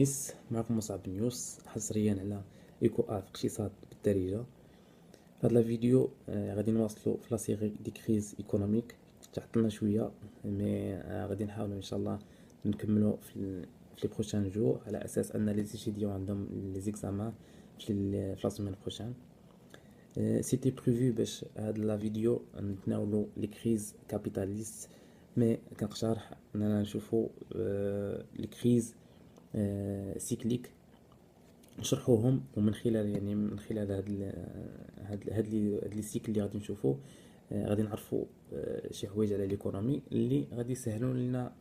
الخميس. معكم مصعب نيوز حصريا على ايكو ارت اقتصاد بالدارجه. في هذا الفيديو غادي نواصلوا في لا سيري دي كريز ايكونوميك. تعطلنا شويه مي غادي نحاولوا ان شاء الله نكملوا في لي بروشان جور، على اساس ان لي ستوديون عندهم لي زيكزامان في لا سيمين بروشان. سيتي بريفو باش هاد لا فيديو نتناولوا لي كريز كابيتاليست، مي كنقترح اننا نشوفوا لي كريز سيكليك نشرحوهم، ومن خلال من خلال هاد لي سيكل اللي غادي نشوفو غادي نعرفوا شي حوايج على ليكونومي اللي غادي يسهلوا لنا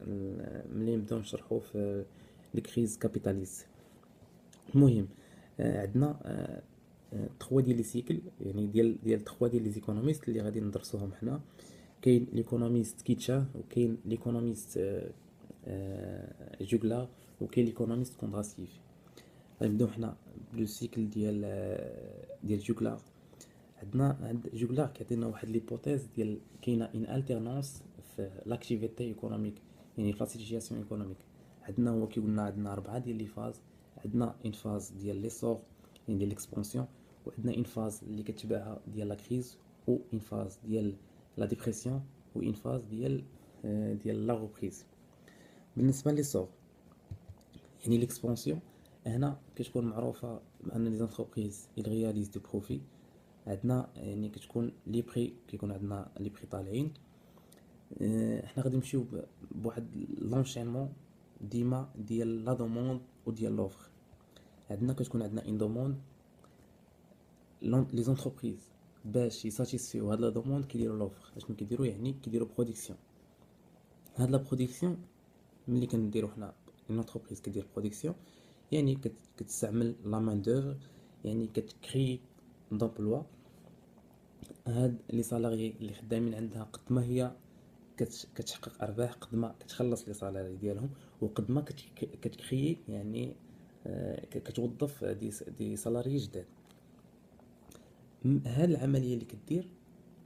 ملي نبداو نشرحوا في لي كريز كابيتاليست. المهم عندنا 3 ديال لي سيكل، يعني ديال 3 ديال لي زيكونوميست اللي غادي ندرسوهم حنا. كاين ليكونوميست كيتشا، وكاين ليكونوميست جوغلار، وكاين ليكونوميست كوندراسيف. غنبداو حنا بلو سيكل ديال جوغلار. عند جوغلار كيعطينا واحد ليبوتيز ديال كاينه ان التيرنونس في لاكتيفيتي ايكونوميك، يعني في لا سيتوياسيون ايكونوميك. عندنا هو كيقولنا عندنا 4 ديال لي فاز. عندنا ان فاز ديال ليسور، يعني ديال ليكسبونسيون، وعندنا ان فاز اللي كتبعها ديال لا كريز، و ان فاز ديال لا ديبرسيون، و ان فاز ديال لا ريبريز. بالنسبه ليسور يعني ليكسبونسيون، هنا كتكون معروفه بان لي زونتربريز il réalise du profit. عندنا يعني كتكون لي بري، كيكون عندنا لي بري طالعين. حنا غادي نمشيو بواحد لونشينمون ديما ديال لا دوموند وديال لوفر. عندنا كتكون عندنا ان دوموند، لي زونتربريز باش يساتيسفيو هاد لا دوموند كيديروا لوفر. اشنو كيديروا؟ يعني كيديروا برودكسيون. هاد لا برودكسيون ملي كنديروا حنا اون انتربريز كدير برودكسيون، يعني كتستعمل لا مان دوفر، يعني كتكري دومبلوا. هاد لي سالاريي اللي خدامين عندها قد ما هي كتحقق ارباح، قد ما كتخلص لي سالاري ديالهم، وقد ما كتكري يعني كتوظف دي سالاريي جداد. هاد العمليه اللي كدير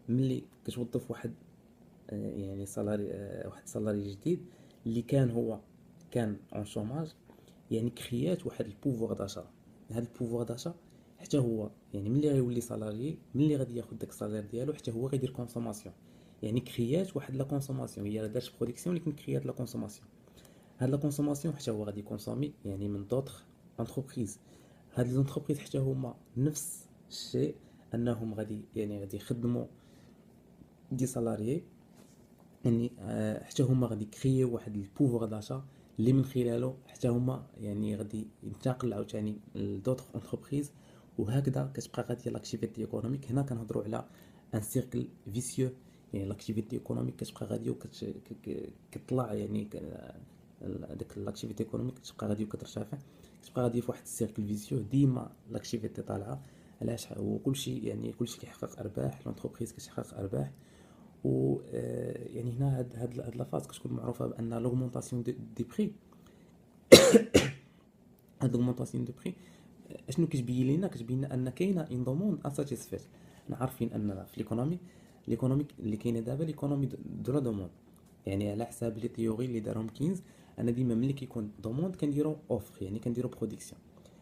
ملي كتوظف واحد يعني سالاري، واحد سالاري جديد اللي كان اون شوماج، يعني كريات واحد البوفوار داشا. هاد البوفوار داشا حتى هو يعني ملي غيولي سالاري، ملي غادي ياخد داك السالير ديالو حتى هو غيدير كونسوماسيون، يعني كريات واحد لا كونسوماسيون. هي دارت برودكسيون لكن كريات لا كونسوماسيون. هاد لا كونسوماسيون حتى هو غادي يكونسومي يعني من دوطخ انتربريز. هاد لي انتربريز حتى هما نفس الشيء، انهم غادي يخدموا دي سالاريي، يعني حتى هما غادي يكريو واحد البوفوار داشا اللي من خلاله حتى هما يعني غادي ينتقل عاوتاني لدوطخ انتربريز. وهكذا كتبقى غاديه لاكتيفيتي ايكونوميك. هنا كنهضروا على ان سيركل فيسيو، يعني لاكتيفيتي ايكونوميك كتبقى غاديه كتطلع، يعني داك لاكتيفيتي ايكونوميك كتبقى غاديه وكترتفع، كتبقى غاديه في واحد السيركل فيسيو. ديما لاكتيفيتي طالعه. علاش؟ وكلشي يعني كلشي كيحقق ارباح، لونتربريز كتحقق ارباح. و يعني هنا هاد لافاز كتكون معروفه بان لوغمونطاسيون دي بري. هاد لوغمونطاسيون دو بري اشنو كتبين لنا؟ كتبين لنا ان كاينه ان دوموند اساتيسفيت. حنا عارفين ان في ليكونومي اللي كاينه دابا ليكونومي دو لا دوموند، يعني على حساب لي تيوري اللي دارهم كينز، انا ديما ملي كيكون دوموند كنديرو اوفر، يعني كنديرو برودكسيون.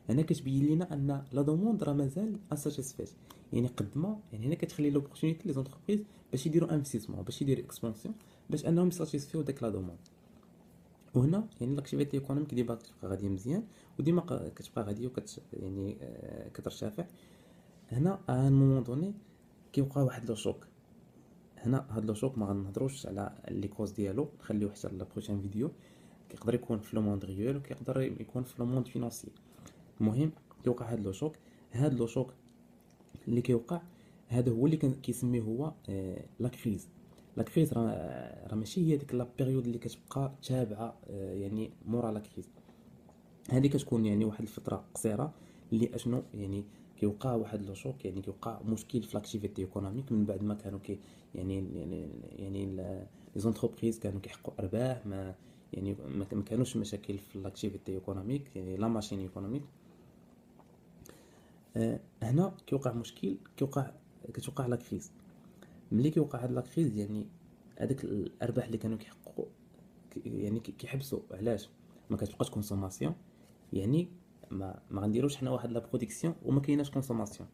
هنا كتبين لنا ان لا دوموند راه مازال اساتيسفيت، يعني قد ما يعني هنا كتخلي لوبورتونيتي لي زونتربريز باش يديروا انفستيسمون، باش يديروا اكسبانسيون، باش انهم يساتيسفيو داك لا دوموند. وهنا يعني لاكتيفيتي ايكونوميك ديما كتبقى غاديه مزيان، وديما كتبقى غاديه يعني كترتفع. هنا ان مومون دوني كيوقع واحد لو شوك. هنا هاد لو شوك ما غنهضروش على لي كوز ديالو، نخليوه حتى لا بروشين فيديو. كيقدر يكون في لو موند ريال، وكيقدر يكون في لو موند فينانسي. المهم كيوقع هاد لو شوك. هاد لو شوك اللي كيوقع هذا هو اللي كيسميه هو لا كريز. لا كريز راه ماشي هي ديك لا بيريود اللي كتبقى تابعه يعني مورا لا كريز. هذه كتكون يعني واحد الفتره قصيره اللي اشنو يعني كيوقع واحد لو شوك، يعني كيوقع مشكل في لاكتيفيتي ايكونوميك من بعد ما كانوا يعني لي زونتربريز كانوا كيحققوا ارباح، ما كانوش مشاكل في لاكتيفيتي ايكونوميك، يعني لا ماشين ايكونوميك. هنا كيوقع مشكل، كتوقع لا كريز. ملي كيوقع هاد لا كريز يعني هذاك الارباح اللي كانوا كيحققوا يعني كيحبسوا. علاش؟ ما كتبقاش كونسوماسيون، يعني ما غنديروش حنا واحد لا برودكسيون وما كايناش كونسوماسيون.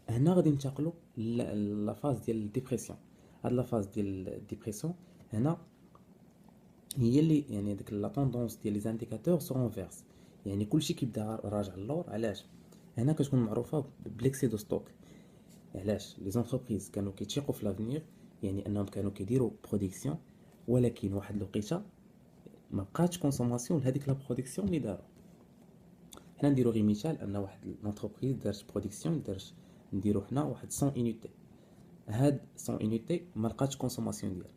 هنا غادي ننتقلوا لا فاز ديال الديبرسيون. هاد لا فاز ديال الديبرسيون هنا هي اللي يعني ديك لا طوندونس ديال لي زانديكاتور سو رونفيرس، يعني كلشي كيبدا راجع للور. علاش؟ هنا كتكون معروفه بليكسي دو ستوك. علاش؟ لي زونتربريز كانوا كيتيقوا في لافنير، يعني انهم كانوا كيديروا برودكسيون، ولكن واحد الوقيته ما بقاتش كونسوماسيون لهذيك لا برودكسيون اللي داروا. حنا نديرو غير مثال ان واحد لونتربريز دارت برودكسيون، دارت نديرو حنا واحد 100 اونيتي. هاد 100 اونيتي ما لقاتش كونسوماسيون ديالها،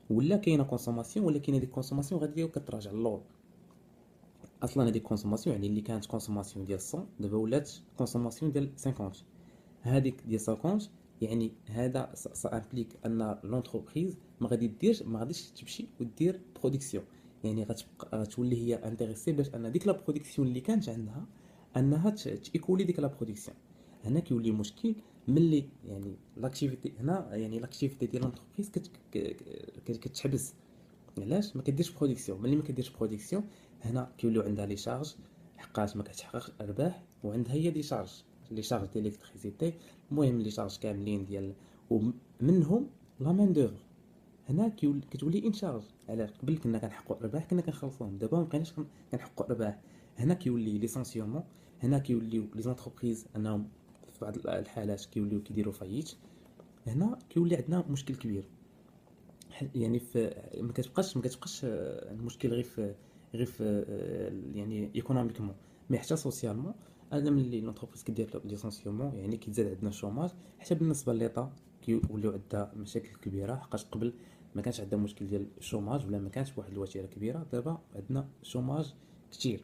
ولا كاينه كونسوماسيون ولكن هذيك كونسوماسيون غادي كتراجع للور. اصلا هذيك كونسوماسيون يعني اللي كانت كونسوماسيون ديال 100 دابا ولات كونسوماسيون ديال 50. هذيك ديال 50 يعني هذا سا امبليك ان لونتربريز ما غاديش تمشي ودير برودكسيون، يعني غتولي هي انتريسي باش ان ديك لا برودكسيون اللي كانت عندها انها تيكولي ديك لا برودكسيون. هنا كيولي المشكل ملي يعني لاكتيفيتي هنا، يعني لاكتيفيتي ديال لونتربريز كتحبس. علاش؟ ما كديرش برودكسيون. ملي ما كديرش برودكسيون هنا كيوليو عندها لي شارج، حقاش ما كتحققش ارباح، وعندها هي دي شارج، لي شارج ديال الكتريسيتي. المهم لي شارج كاملين ديال ومنهم لا مان دوفر. هنا كتولي ان شارج. علاش؟ قبل كنا كنحققوا ارباح كنا كنخلصوهم، دابا ما بقيناش كنحققوا ارباح. هنا كيولي ليسونسيومون، هنا كيوليو لي زونتربريز انهم في بعض الحالات كيوليو كيديروا فايت. هنا كيولي عندنا مشكل كبير. يعني في ما كتبقاش المشكل غير في يعني ايكونوميكمون، مي حتى سوسيالمون. انا ملي لونتربريز كدير ليسونسيومون يعني كيتزاد عندنا الشوماج، حتى بالنسبه لليطا كيوليو عندها مشاكل كبيره. حقاش قبل ما كانش عندها مشكل ديال الشوماج ولا ما كانش واحد الوتيره كبيره، دابا عندنا شوماج كتير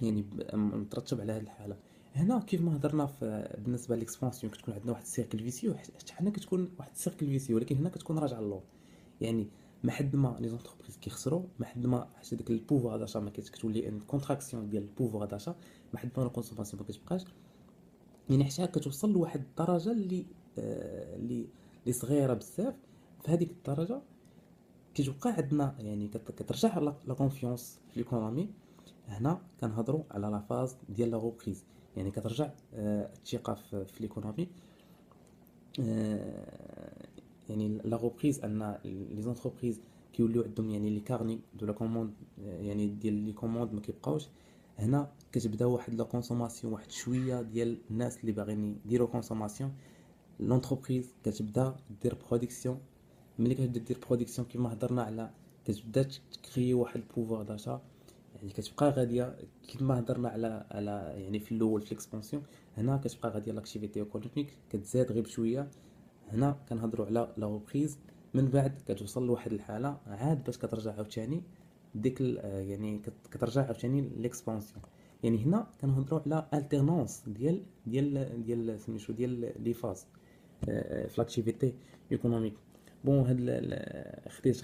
يعني مترتب على هذه الحاله. هنا كيف ما هضرنا في بالنسبه للاكسبانسيون كتكون عندنا واحد السيركل فيسيو، حتى حنا كتكون واحد السيركل فيسيو، ولكن هنا كتكون راجعه للور. يعني ما حد ما لي زونتربريز كيخسروا، ما حد ما حتى داك البوفوار داشا ما كتولي ان كونتراكسيون ديال البوفوار داشا، ما حد ما لا كونسوماسيون ما كتبقاش. يعني حتى كتوصل لواحد الدرجه اللي صغيره بزاف. في هذيك الدرجه كتبقى عندنا يعني كترجع لا كونفيونس في ليكونومي. هنا كنهضروا على لا فاز ديال لا روبريز، يعني كترجع الثقه في ليكونومي. يعني لا روبريز ان لي زونتربريز كيوليو عندهم يعني لي كارني دو لا كوموند، يعني ديال لي كوموند ما كيبقاوش. هنا كتبدا واحد لا كونسوماسيون، واحد شويه ديال الناس اللي باغيين يديروا كونسوماسيون. لونتربريز كتبدا دير برودكسيون. ملي كتبدا دير برودكسيون كيما هضرنا على كتبدا تكري واحد البوفوار داشا، يعني كتبقى غاديه كيما هضرنا على يعني في الاول في الاكسبانسيون. هنا كتبقى غاديه لاكتيفيتي ايكونوميك كتزاد غير بشويه. هنا كنهضروا على لا روبريز، من بعد كتوصل لواحد الحاله عاد باش كترجع عاوتاني ديك يعني كترجع عاوتاني ليكسبانسيون. يعني هنا كنهضروا على التيرنونس ديال سميتو ديال لي فاز في لاكتيفيتي ايكونوميك. بون هاد خديت